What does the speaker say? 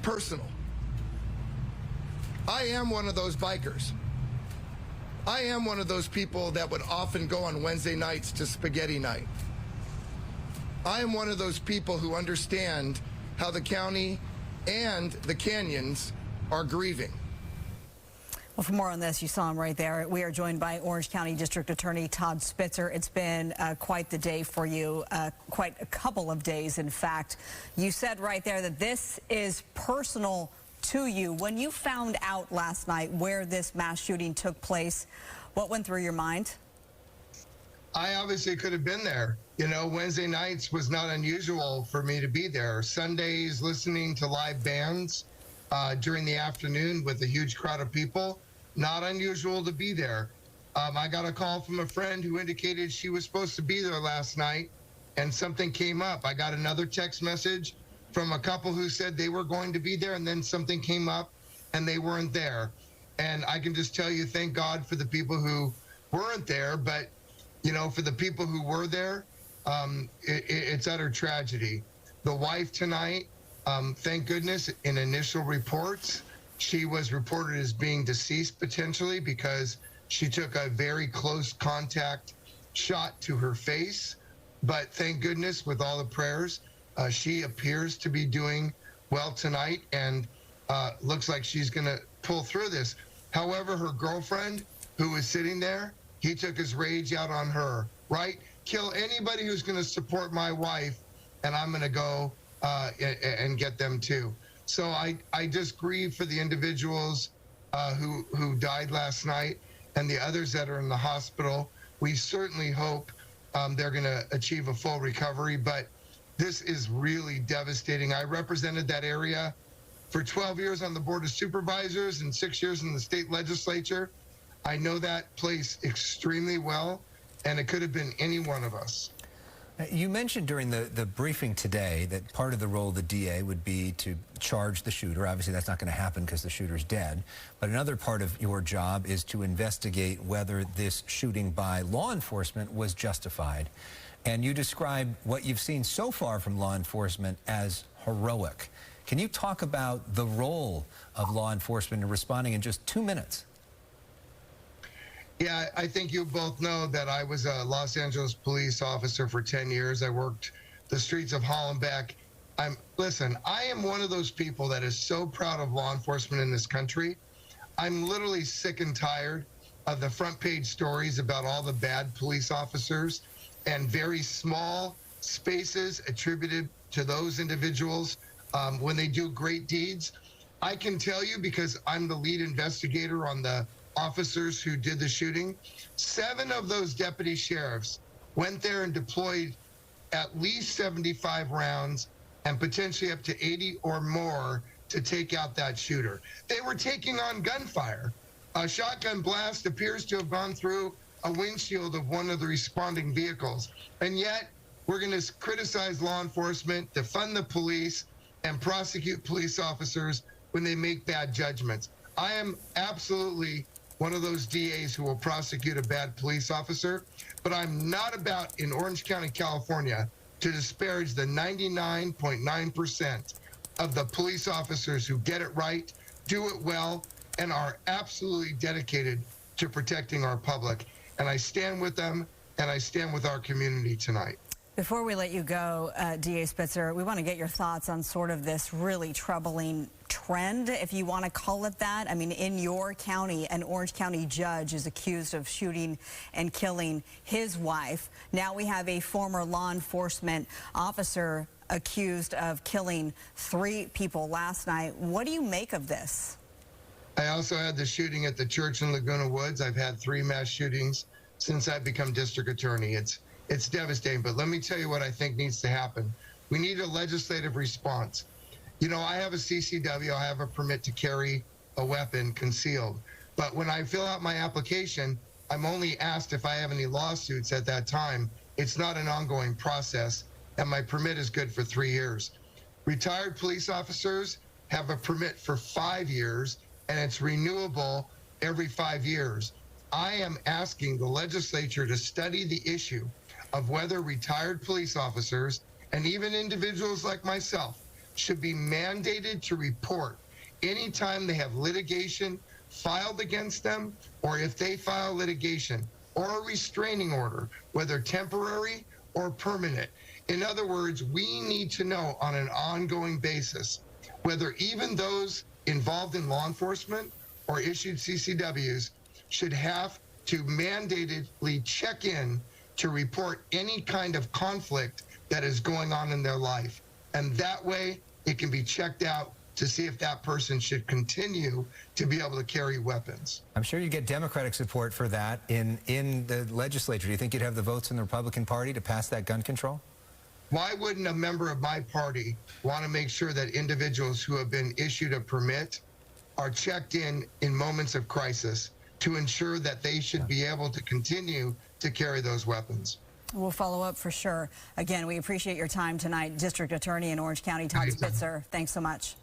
personal. I am one of those bikers. I am one of those people that would often go on Wednesday nights to spaghetti night. I am one of those people who understand how the county and the canyons are grieving. Well, for more on this, you saw him right there. We are joined by Orange County District Attorney Todd Spitzer. It's been quite the day for you, quite a couple of days, in fact. You said right there that this is personal to you. When you found out last night where this mass shooting took place, what went through your mind? I obviously could have been there. You know, Wednesday nights was not unusual for me to be there. Sundays, listening to live bands during the afternoon with a huge crowd of people, not unusual to be there. I got a call from a friend who indicated she was supposed to be there last night and something came up. I got another text message from a couple who said they were going to be there, and then something came up and they weren't there. And I can just tell you, thank God for the people who weren't there, but you know, for the people who were there, it's utter tragedy. The wife tonight, thank goodness, in initial reports, she was reported as being deceased potentially because she took a very close contact shot to her face. But thank goodness, with all the prayers, she appears to be doing well tonight and looks like she's going to pull through this. However, her girlfriend, who was sitting there, he took his rage out on her, right? Kill anybody who's going to support my wife, and I'm going to go and get them too. So I just grieve for the individuals who died last night and the others that are in the hospital. We certainly hope they're going to achieve a full recovery, but this is really devastating. I represented that area for 12 years on the Board of Supervisors and 6 years in the state legislature. I know that place extremely well, and it could have been any one of us. You mentioned during the briefing today that part of the role of the DA would be to charge the shooter. Obviously, that's not going to happen because the shooter's dead. But another part of your job is to investigate whether this shooting by law enforcement was justified. And you describe what you've seen so far from law enforcement as heroic. Can you talk about the role of law enforcement in responding in just 2 minutes? Yeah, I think you both know that I was a Los Angeles police officer for 10 years. I worked the streets of Hollenbeck. Listen, I am one of those people that is so proud of law enforcement in this country. I'm literally sick and tired of the front page stories about all the bad police officers and very small spaces attributed to those individuals when they do great deeds. I can tell you, because I'm the lead investigator on the officers who did the shooting, 7 of those deputy sheriffs went there and deployed at least 75 rounds and potentially up to 80 or more to take out that shooter. They were taking on gunfire. A shotgun blast appears to have gone through a windshield of one of the responding vehicles. And yet, we're going to criticize law enforcement, defund the police, and prosecute police officers when they make bad judgments. I am absolutely one of those DAs who will prosecute a bad police officer, but I'm not about, in Orange County, California, to disparage the 99.9% of the police officers who get it right, do it well, and are absolutely dedicated to protecting our public. And I stand with them, and I stand with our community tonight. Before we let you go, DA Spitzer, we want to get your thoughts on sort of this really troubling trend, if you want to call it that. I mean, in your county, an Orange County judge is accused of shooting and killing his wife. Now we have a former law enforcement officer accused of killing 3 people last night. What do you make of this? I also had the shooting at the church in Laguna Woods. I've had 3 mass shootings since I've become district attorney. It's devastating, but let me tell you what I think needs to happen. We need a legislative response. You know, I have a CCW, I have a permit to carry a weapon concealed. But when I fill out my application, I'm only asked if I have any lawsuits at that time. It's not an ongoing process, and my permit is good for 3 years. Retired police officers have a permit for 5 years, and it's renewable every 5 years. I am asking the legislature to study the issue of whether retired police officers and even individuals like myself should be mandated to report anytime they have litigation filed against them, or if they file litigation or a restraining order, whether temporary or permanent. In other words, we need to know on an ongoing basis whether even those involved in law enforcement or issued CCWs should have to mandatedly check in to report any kind of conflict that is going on in their life. And that way it can be checked out to see if that person should continue to be able to carry weapons. I'm sure you get Democratic support for that in the legislature. Do you think you'd have the votes in the Republican Party to pass that gun control? Why wouldn't a member of my party want to make sure that individuals who have been issued a permit are checked in moments of crisis to ensure that they should be able to continue to carry those weapons? We'll follow up for sure. Again, we appreciate your time tonight. District Attorney in Orange County, Todd Spitzer, thanks so much.